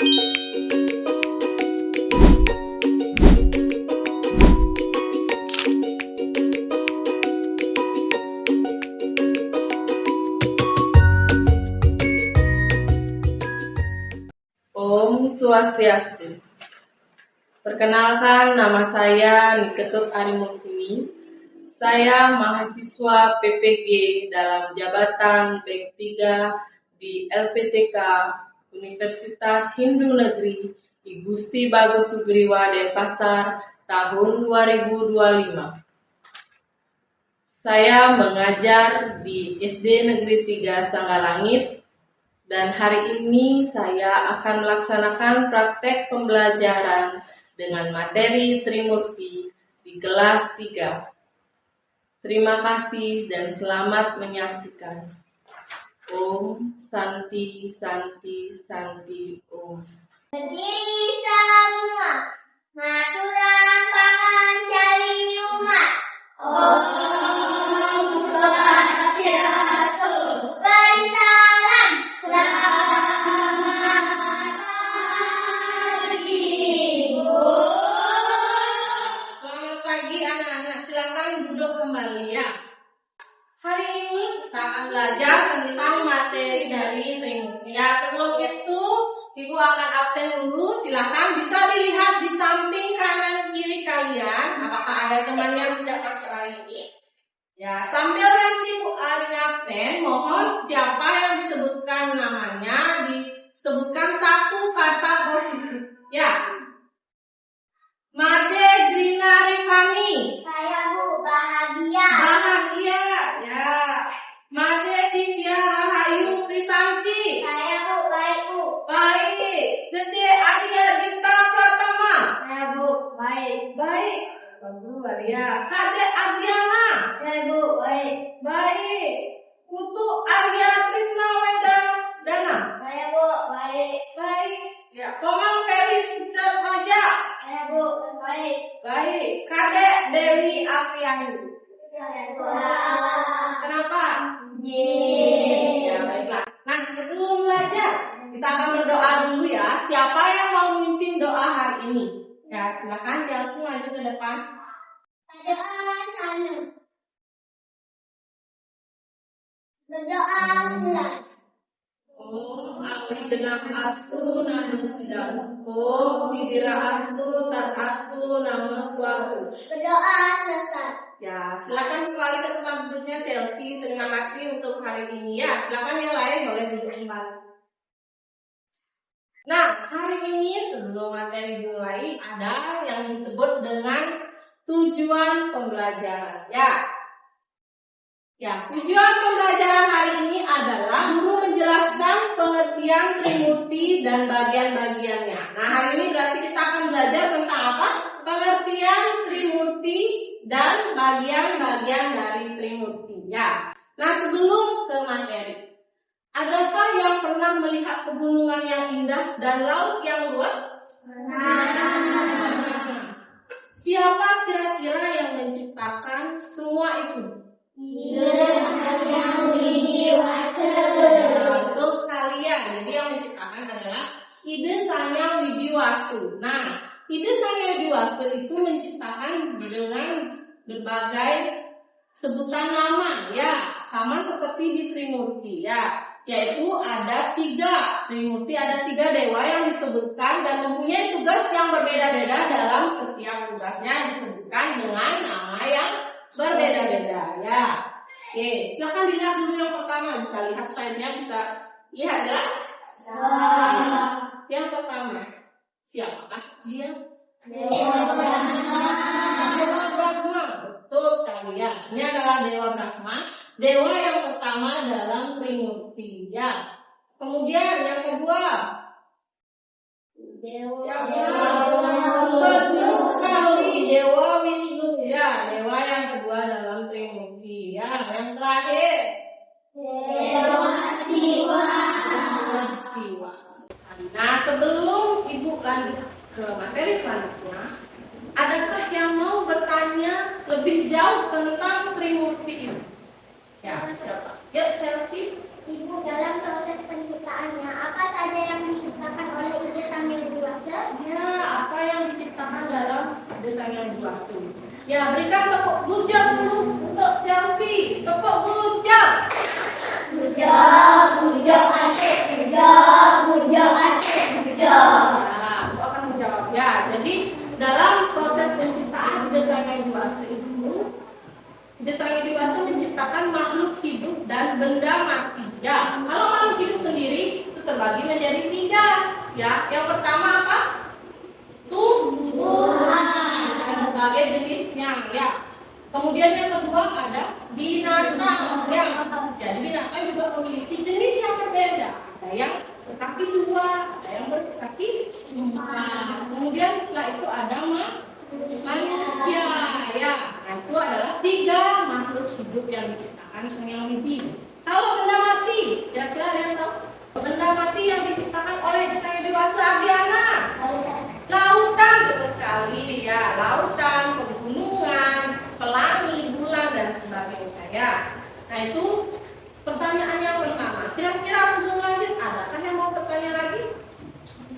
Om Swastiastu. Perkenalkan, nama saya Niketut Arimurtini. Saya mahasiswa PPG dalam jabatan Bank 3 di LPTK Universitas Hindu Negeri I Gusti Bagus Sugriwa Denpasar tahun 2025. Saya mengajar di SD Negeri 3 Sanggalangit. Dan hari ini saya akan melaksanakan praktek pembelajaran dengan materi Trimurti di kelas 3. Terima kasih dan selamat menyaksikan. Om Santi Santi Santi Om. Berdiri semua, maturan pangan cari umat. Om Swastiastu. Beri salam. Selamat pagi, Bu. Selamat pagi anak-anak, silakan duduk kembali ya. Hari ini kita akan belajar tentang materi dari Trimurti. Ya, sebelum itu Ibu akan absen dulu. Silakan bisa dilihat di samping kanan kiri kalian. Apakah ada teman yang tidak masuk hari ini? Ya, sambil nanti Bu Ari absen, mohon siapa yang disebutkan namanya disebutkan satu kata positif. Ya. Made Grina Rifani. Saya Bu, bahagia. Bahagia. Ya. Made Divya Rahayu Trisanti. Saya Bu, baik Bu. Baik. Gede Arya Dita Pratama. Saya Bu, baik. Baik. Bagus ya. Kade Ardiana. Saya Bu, baik. Baik. Putu Arya Krisna Wedana. Saya Bu, baik. Baik. Ya. Komang Felis Sudat Maja. Saya Bu, baik. Baik. Kade Dewi Apriani. Saya Bu. Kenapa? Yeay. Ya, baiklah. Nah, sebelum belajar, kita akan berdoa dulu ya. Siapa yang mau mimpin doa hari ini? Ya, silakan Chelsea maju ke depan. Berdoa sana. Berdoa mulai. Om Abdi Genap Astu Namo Sidam. Om Sidira Astu Tat Astu Namo Suatu. Berdoa selesai. Ya, silakan kembali ke tempat duduknya Chelsea. Terima kasih untuk hari ini ya. Silakan yang lain boleh duduk kembali. Nah, hari ini sebelum materi dimulai ada yang disebut dengan tujuan pembelajaran. Ya, tujuan pembelajaran hari ini adalah guru menjelaskan pengertian Trimurti dan bagian-bagiannya. Nah, hari ini berarti kita akan belajar tentang apa? Pengertian Trimurti dan bagian-bagian dari Trimurti. Ya. Nah, sebelum ke materi, adakah yang pernah melihat pegunungan yang indah dan laut yang luas? Siapa kira-kira yang menciptakan semua itu? Betul sekali ya. Jadi yang menciptakan adalah Ide Sanyang Widiwastu. Nah, Ide Sanyang Widiwastu itu menciptakan dengan berbagai sebutan nama ya, sama seperti di Trimurti ya. Yaitu ada 3 Trimurti, ada 3 dewa yang disebutkan dan mempunyai tugas yang berbeda-beda dalam setiap tugasnya disebutkan dengan nama yang berbeda-beda ya. Oke, silakan dilihat dulu yang pertama, bisa lihat slide-nya, bisa lihat ya. Yang pertama, siapakah dia? Dewa Brahma. Betul sekali ya. Ini adalah Dewa Brahma, dewa yang pertama dalam Trimurti ya. Kemudian yang kedua, betul sekali, Dewa Wisnu ya, dewa yang kedua dalam Trimurti ya. Yang terakhir, Dewa Siwa. Nah, sebelum Ibu lanjut ke materi selanjutnya, adakah yang mau bertanya lebih jauh tentang Trimurti ini? Ya, siapa? Yuk, Chelsea. Ibu, dalam proses penciptaannya, apa saja yang diciptakan oleh Ide Sang Widiwastu. Ya, berikan tepuk bujang dulu untuk Chelsea. Tepuk bujang. Bujang, bujang asik, bujang asik, bujang. Nah, aku akan menjawab ya. Jadi dalam proses penciptaan Ide Sang Hyang Widi Wastu itu, Ide Sang Hyang Widi Wastu menciptakan makhluk hidup dan benda mati. Ya, kalau makhluk hidup sendiri itu terbagi menjadi 3. Ya, yang pertama apa? Tumbuhan dan berbagai jenisnya. Ya. Kemudian yang kedua ada binatang. Ya. Jadi binatang juga memiliki jenis yang berbeda. Ada yang berkaki 2, ada yang berkaki 4. Kemudian setelah itu ada manusia. Ya. Nah, itu adalah 3 makhluk hidup yang diciptakan Sang Hyang Widi. Kalau benda mati, kira-kira ada yang tahu? Benda mati yang diciptakan oleh Ide Sang Hyang Widi Wastu, Ardiana. Lautan, betul sekali ya. Lautan, pegunungan, pelangi, bulan dan sebagainya ya. Nah, itu pertanyaan yang pertama. Kira-kira sebelum lanjut, adakah yang mau bertanya lagi?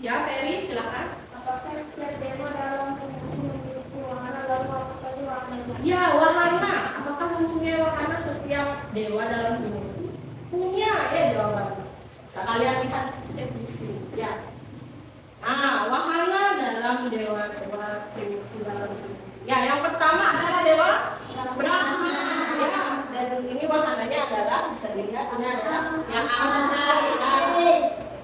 Ya, Ferry, silakan. Apakah setiap dewa dalam memiliki wahana lalu apa saja wahananya? Ya, wahana. Apakah mempunyai wahana setiap dewa dalam dunia? Punya ya jawabannya. Sekalian lihat cek di sini ya. Nah, wahana dalam dewa-dewa dalam dunia. Ya, yang pertama adalah dewa Brahma. Ya, dan ini wahananya adalah bisa dilihat ini adalah yang angsa. Ya.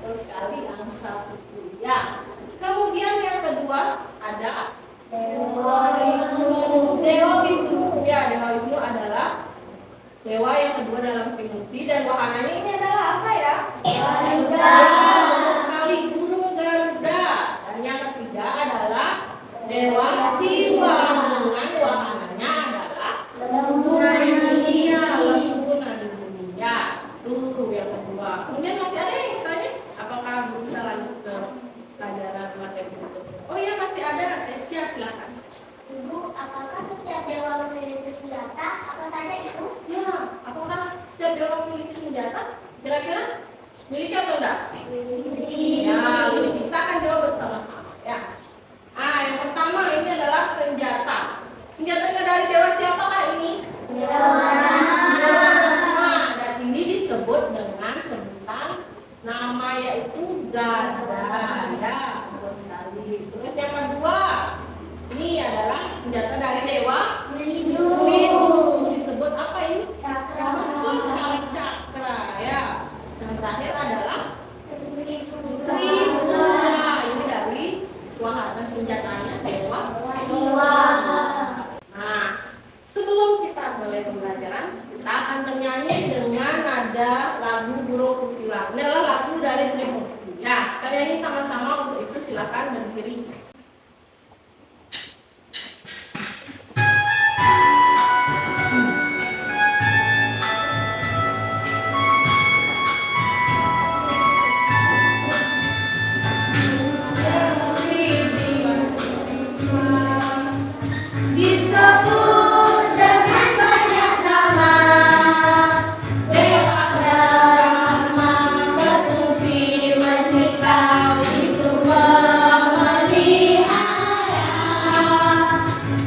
Betul sekali, angsa putih. Ya. Kemudian yang kedua ada Dewa Wisnu. Dewa Wisnu. Ya, Dewa Wisnu adalah dewa yang kedua dalam Trimurti dan wahananya ini adalah apa ya? Garuda. Betul sekali, burung Garuda. Dan yang ketiga adalah Dewa Siwa dengan wahananya adalah dunia, lembunan dunia. Itu yang kedua. Kemudian masih ada yang bertanya? Apakah bisa lanjut ke pelajaran materi berikutnya? Oh iya, masih ada. Saya silakan. Ibu, apakah setiap dewa memiliki senjata? Apa saja itu? Ya, apakah setiap dewa memiliki senjata? Kira-kira miliki atau enggak? Ya, kita akan jawab bersama-sama ya. Ah, yang pertama ini adalah senjata. Senjatanya dari dewa siapakah ini? Dewa Brahma. Dan ini disebut dengan sebutan nama yaitu Gada. Ya, betul sekali. Terus yang kedua, ini adalah senjata dari dewa Wisnu. Disebut apa ini? Cakra. Betul sekali, cakra ya. Yang terakhir adalah Trisula. Ini dari wahana senjatanya dewa Siwa. Nah, sebelum kita mulai pembelajaran, kita akan bernyanyi dengan nada lagu Burung Kutilang. Ini adalah lagu dari Trimurti. Ya, kita nyanyi sama-sama. Untuk itu silakan berdiri. Disebut dengan banyak nama, Dewa Brahma berfungsi mencipta, Wisnu memelihara,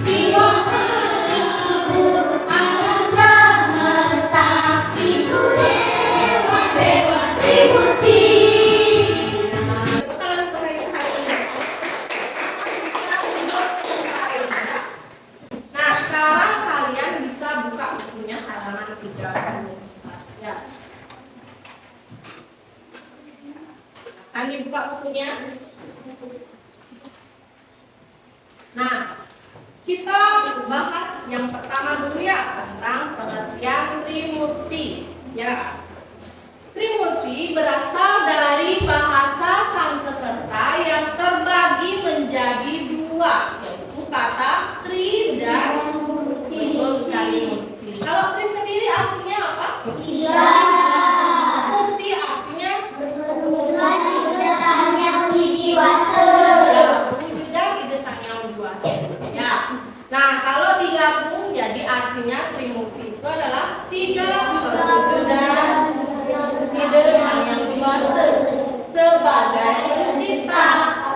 Siwa mengatur alam semesta, itu dewa-dewa Trimurti. Nah, sekarang kalian bisa buka bukunya halaman 3. Ya. Akan dibuka bukunya. Nah, kita bahas yang pertama dulu ya tentang pengertian Trimurti. Ya. Trimurti berasal dari bahasa Sanskerta yang terbagi menjadi 2, yaitu kata Tri dan Betul sekali, Murti. Kalau Tri sendiri artinya apa? Tiga. Murti artinya Berhubungan Ide Sang Hyang Widi Wastu. sudah Ide Sang Hyang Widi Wastu. Ya. Nah, kalau digabung jadi artinya Trimurti itu adalah 3 perwujudan Ide Sang Hyang Widi Wastu sebagai pencipta,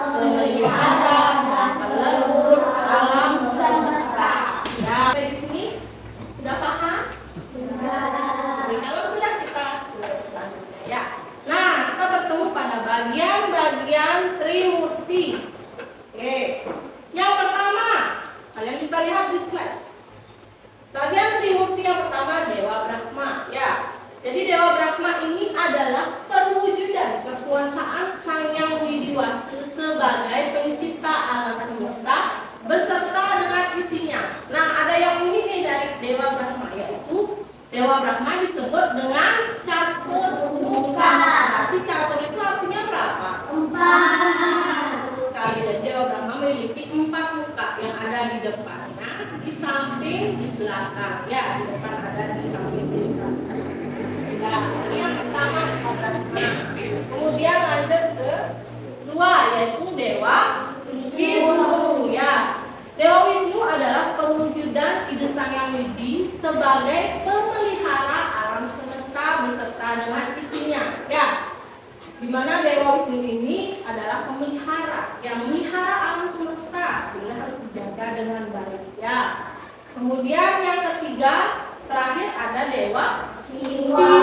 pemelihara, dan pelebur alam semesta. bagian Trimurti. Oke. Yang pertama, kalian bisa lihat di slide. Bagian Trimurti yang pertama Dewa Brahma, ya. Jadi Dewa Brahma ini adalah perwujudan kekuasaan Sang Hyang Widiwasa sebagai pencipta alam semesta beserta dengan isinya. Nah, ada yang unik nih dari Dewa Brahma, yaitu Dewa Brahma disebut dengan catur muka. Berarti catur itu artinya berapa? 4. Terus sekali, dan Dewa Brahma memiliki 4 muka yang ada di depannya, di samping, di belakang. Ya, di depan ada, di samping, di belakang. Nah, ini yang pertama Dewa Brahma. Kemudian lanjut ke dua, yaitu Dewa Wisnu. Ya, Dewa Wisnu adalah perwujudan Ide Sang Hyang Widi sebagai pemelihara alam semesta beserta dengan isinya. Ya, dimana Dewa Wisnu ini adalah pemelihara yang memelihara alam semesta sehingga harus dijaga dengan baik. Ya. Kemudian yang ketiga, terakhir ada Dewa Siwa.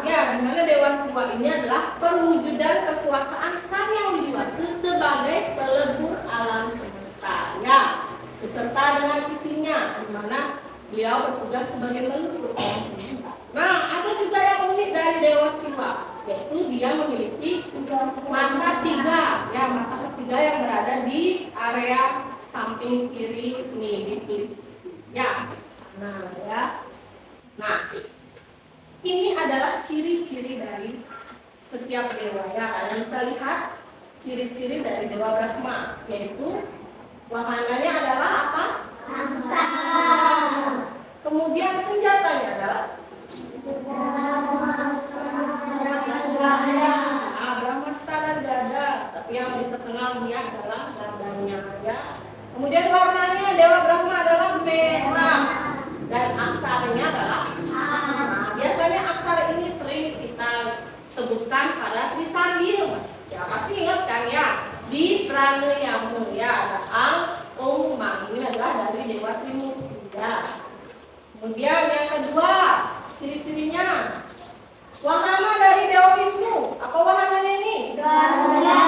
Ya, dimana Dewa Siwa ini adalah perwujudan kekuasaan Sang Hyang Widiwasa sebagai pelebur alam semesta. Ya, beserta dengan isinya, dimana beliau bertugas sebagai pelebur alam semesta. Nah, ada juga yang unik dari Dewa Siwa, yaitu dia memiliki mata 3. Ya, mata ketiga yang berada di area samping kiri nih, di kiri. Ya, sana ya. Nah, ini adalah ciri-ciri dari setiap dewa. Ya, kalian bisa lihat ciri-ciri dari Dewa Brahma, yaitu wahananya adalah apa? Asa. Kemudian senjatanya adalah Brahmasta dan gada. Tapi yang lebih terkenal dia adalah gadanya. Ya. Kemudian warnanya Dewa Brahma adalah merah dan aksaranya adalah A. Nah, biasanya aksara ini sering kita sebutkan pada Trisandil. Ya, pasti ingat kan ya? Di Pranayama ya, ada Ang, Om, Mang. Ini adalah dari Dewa Trimurti. Ya. Kemudian yang kedua, ciri-cirinya wahana dari Dewa Wisnu. Apa wahananya ini? Garuda.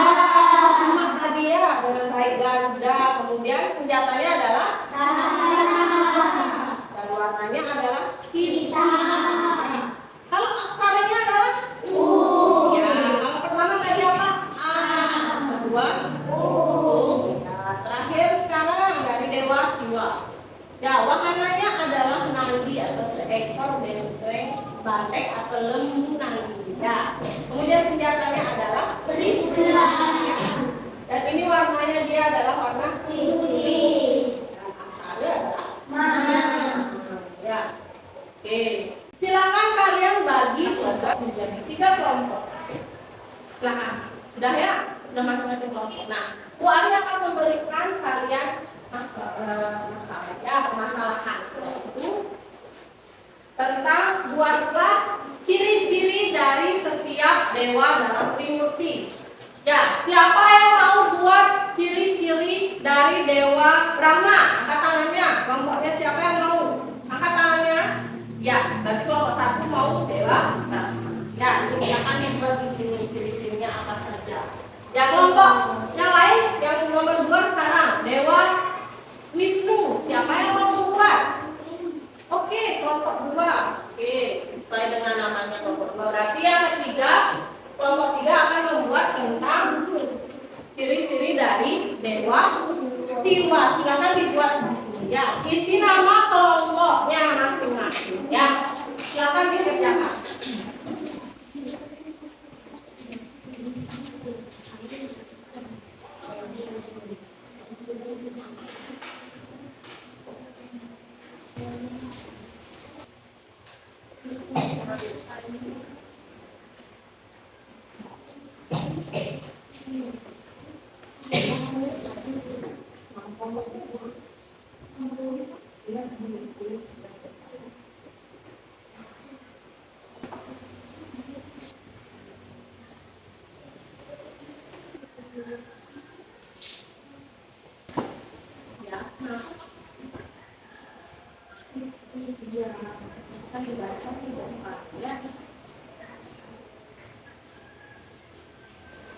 Sama tadi ya, dengan baik Garuda. Kemudian senjatanya adalah dan warnanya adalah hitam. Kalau aksaranya adalah U. Ya, kalau pertama tadi apa? A. Kedua U. Ya, terakhir sekarang dari Dewa Siwa. Ya, wahananya adalah nandi atau seekor benteng banteng atau lembu nandi. Ya. Kemudian senjatanya adalah Trisula. Dan ini warnanya dia adalah warna putih. Dan asalnya adalah ya. Oke. Silakan kalian bagi kelompok menjadi 3 kelompok. Silakan. Sudah ya? Sudah masing-masing kelompok. Nah, Bu Ari akan memberikan kalian masalah ya, permasalahan itu tentang buatlah ciri-ciri dari setiap dewa dalam Trimurti. Ya, siapa yang mau buat ciri-ciri dari Dewa Brahma? Angkat tangannya. Kelompoknya siapa yang mau? Angkat tangannya. Ya, berarti kelompok 1 mau Dewa Brahma. Ya, silakan dibuat di sini ciri-cirinya apa saja. Ya, kelompok yang lain yang nomor 2 sekarang Dewa Wisnu. Siapa yang mau membuat? Oke, kelompok 2. Oke, sesuai dengan namanya kelompok 2. Berarti yang ketiga, kelompok 3 akan membuat tentang ciri-ciri dari Dewa Siwa. Silakan dibuat di sini ya. Isi nama kelompoknya masing-masing ya. Silakan dikerjakan.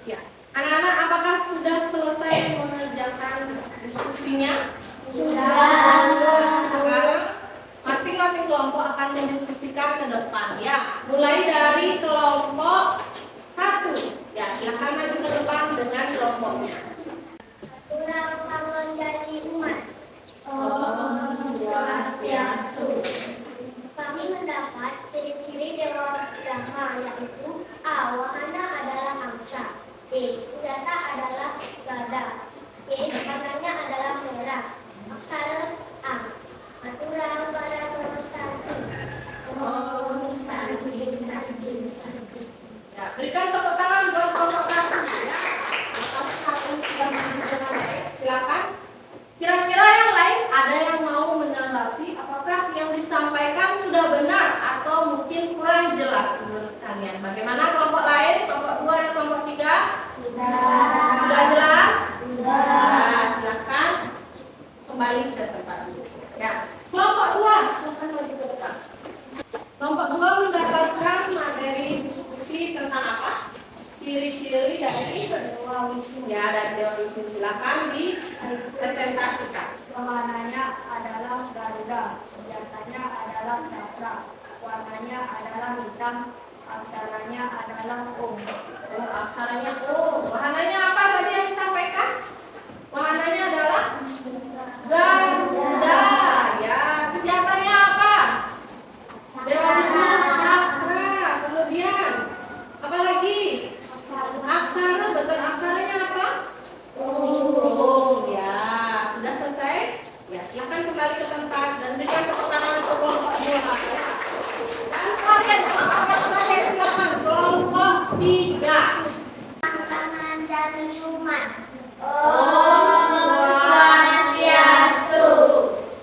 Ya, anak-anak sudah selesai mengerjakan diskusinya? Sudah. Sekarang masing-masing kelompok akan mendiskusikan ke depan ya. Mulai dari kelompok 1. Ya, silakan maju ke depan dengan kelompoknya. Aturan bangun dari umat. Om Swastiastu. Kami mendapat ciri-ciri Dewa Brahma, yaitu A. Wahana adalah angsa, B. Senjata adalah gada, C. Warnanya adalah merah. Aksara A. Aturan para pemesanti. Om Santi Santi Santi. Ya, berikan tepuk tangan buat kelompok 1 ya. Atas kalian sudah mengerjakan baik. Silakan. Kira-kira yang lain ada yang mau menanggapi apakah yang disampaikan sudah benar atau mungkin kurang jelas menurut kalian? Bagaimana kelompok lain, kelompok 2 dan kelompok 3? Sudah jelas? Ya, silakan kembali ke tempat dulu. Ya, kelompok 2 silakan maju ke depan. Kelompok 2 mendapatkan materi diskusi tentang apa? Ciri-ciri dari Dewa Wisnu. Ya, dari Dewa Wisnu. Silakan dipresentasikan. Wahananya adalah Garuda, senjatanya adalah cakra, warnanya adalah hitam, aksaranya adalah Om. Oh, aksaranya O. Wahananya apa tadi yang disampaikan? Wahananya adalah Garuda. Ya, senjatanya apa? Dewa Wisnu cakra. Kemudian apa lagi? Aksara, betul, aksaranya apa? Oh, ya, sudah selesai. Ya, silakan kembali ke tempat dan berikan tepuk tangan untuk kelompok 2 ya. Dan kalian silakan kelompok 3. Tangan jari umat. Om Swastiastu.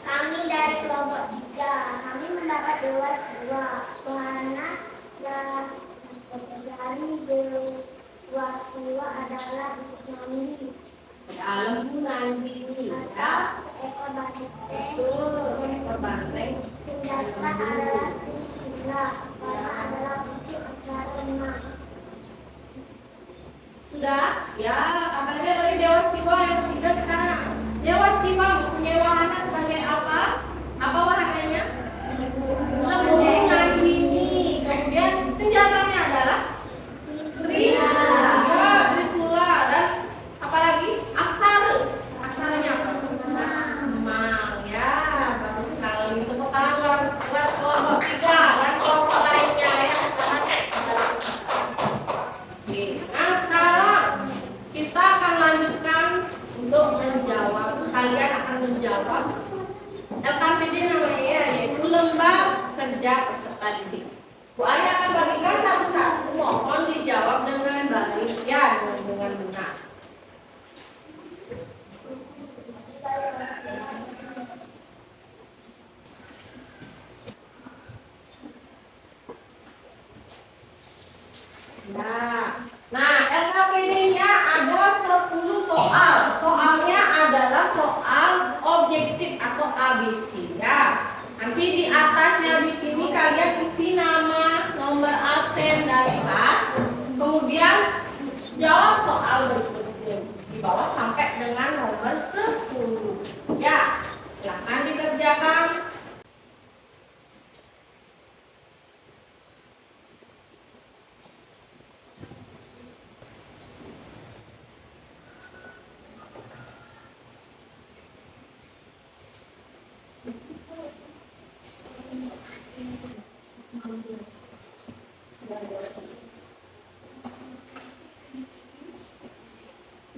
Kami dari kelompok 3. Kami mendapat Dewa Siwa. Wahana dari Dewa Siwa adalah Nandini. Dalam Nandini ya. Ada seekor banteng. Betul, seekor banteng. Senjata adalah Trisula. Warna adalah putih, aksara Ma. Sudah? Ya, katanya dari Dewa Siwa yang ketiga sekarang. Dewa Siwa mempunyai wahana sebagai apa? Apa wahananya? Lembu Nandini. Kemudian senjatanya adalah Trisula. Ya, Trisula. Dan apa lagi? Aksara. Aksaranya apa? Mang. Ya, bagus sekali. Tepuk tangan buat kelompok 3 dan kelompok lainnya ya. Oke. Nah, sekarang kita akan lanjutkan untuk menjawab. Kalian akan menjawab LKPD namanya ya, yaitu lembar kerja peserta didik. Bu Ari akan bagikan satu-satu, mohon dijawab dengan baik ya, dengan benar. Nah, LKPD-nya ada 10 soal. Soalnya adalah soal objektif atau ABC ya. Nanti di atasnya di sini kalian isi nama, nomor absen dari kelas. Kemudian jawab soal berikutnya di bawah sampai dengan nomor 10. Ya, silakan dikerjakan.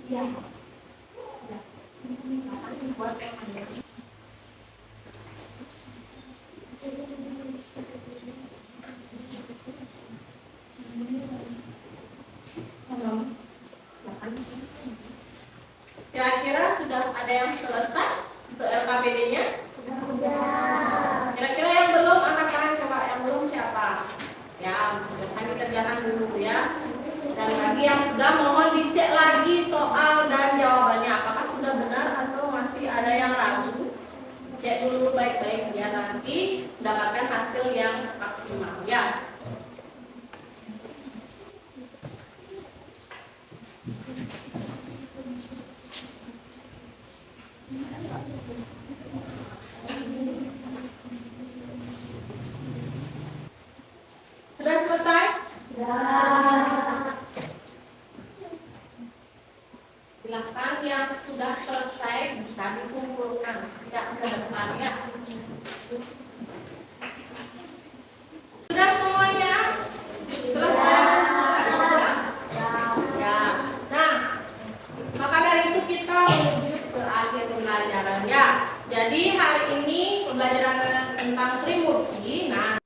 Ya. Kira-kira sudah ada yang selesai untuk LKPD-nya? Kira-kira yang belum angkat tangan, coba yang belum siapa? Ya, silahkan dikerjakan dulu ya. Dan lagi yang sudah mohon dicek lagi soal dan jawabannya apakah sudah benar atau masih ada yang ragu. Cek dulu baik-baik biar nanti mendapatkan hasil yang maksimal ya. Sudah selesai? Sudah. Silakan yang sudah selesai bisa dikumpulkan. Tidak ke depan ya. Sudah semuanya? Selesai? Ya. Nah, maka dari itu kita menuju ke akhir pembelajaran ya. Jadi hari ini pembelajaran tentang Trimurti. Nah,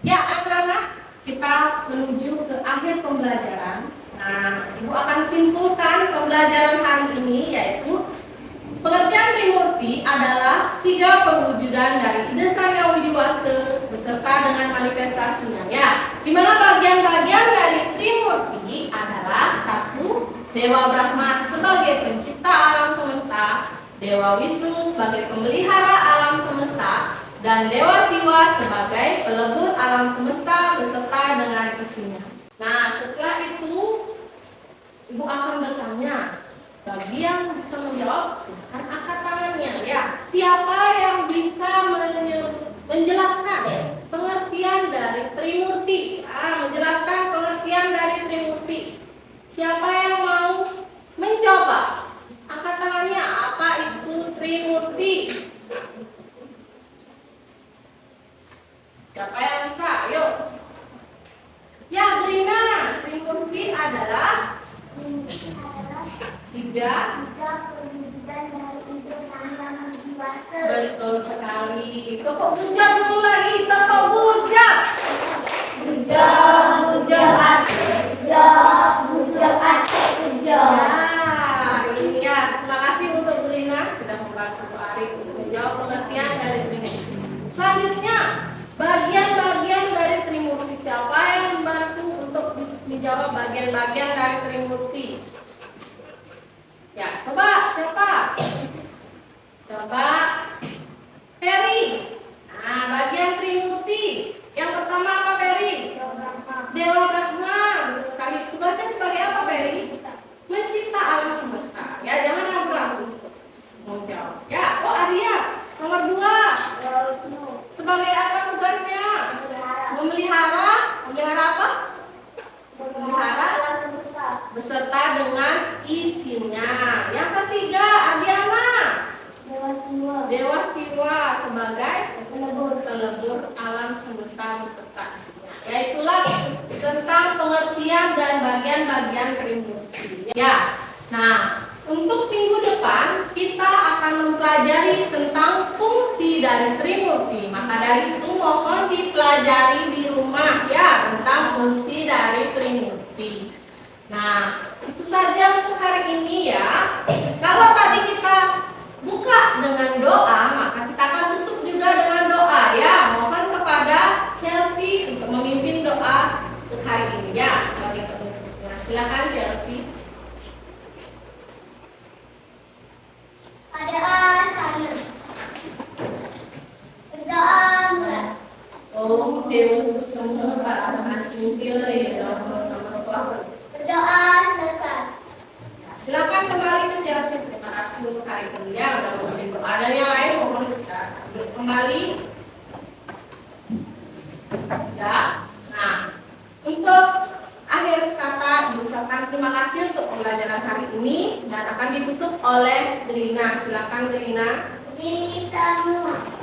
ya anak-anak, kita menuju ke akhir pembelajaran. Nah, Ibu akan simpulkan pembelajaran hari ini, yaitu pengertian Trimurti adalah 3 perwujudan dari ide Sangya Widiwasa beserta dengan manifestasinya ya. Di mana bagian-bagian dari Trimurti adalah 1. Dewa Brahma sebagai pencipta alam semesta, Dewa Wisnu sebagai pemelihara alam semesta, dan Dewa Siwa sebagai pelebur alam semesta beserta dengan isinya. Nah, setelah itu Ibu akan bertanya, bagi yang bisa menjawab silakan angkat tangannya ya. Siapa yang bisa menjelaskan pengertian dari Trimurti? Menjelaskan pengertian dari Trimurti. Siapa yang mau mencoba? Angkat tangannya, apa itu Trimurti? Siapa yang bisa? Yuk. Ya, Grina, Trimurti adalah 3 perwujudan dari ide Sangya Widiwasa. Betul sekali. Tepuk bujang dulu lagi. Tepuk bujang. Bujang asik. Bujang asik. Ya, ini ya. Terima kasih untuk Grina sudah membantu Pak Arif untuk menjawab pengertian dari Trimurti. Selanjutnya, bagian-bagian dari Trimurti. Siapa yang membantu untuk menjawab bagian-bagian dari Trimurti? Ya, coba siapa? Coba Ferry. Nah, bagian Trimurti. Yang pertama apa, Ferry? Dewa Brahma. Betul sekali. Tugasnya sebagai apa, Ferry? Mencipta alam semesta. Ya, jangan ragu-ragu mau jawab. Ya, Arya. Nomor 2. Sebagai apa tugasnya? Memelihara. Memelihara apa? Memelihara alam semesta. beserta dengan isinya. Yang ketiga, Adiana. Dewa Siwa sebagai pelebur alam semesta beserta isinya. Yaitulah tentang pengertian dan bagian-bagian Trimurti. Ya. Nah, untuk minggu depan kita akan mempelajari tentang fungsi dari Trimurti. Maka dari itu mohon dipelajari di rumah ya tentang fungsi dari Trimurti. Nah, itu saja untuk hari ini ya. Kalau tadi kita buka dengan doa, maka kita akan tutup juga dengan doa ya. Mohon kepada Chelsea untuk memimpin doa untuk hari ini ya sebagai penutupnya. Silakan Chelsea. Pada asalnya berdoa mulai. Om Dewa Susana Parama Sintila ya Rama Namaskar. Berdoa selesai. Silakan kembali ke Chelsea. Terima kasih untuk hari ini ya. Udah mungkin ada yang lain mohon bisa kembali. Ya. Nah, untuk akhir kata mengucapkan terima kasih untuk pembelajaran hari ini dan akan ditutup oleh Grina. Silakan Grina. Berdiri semua.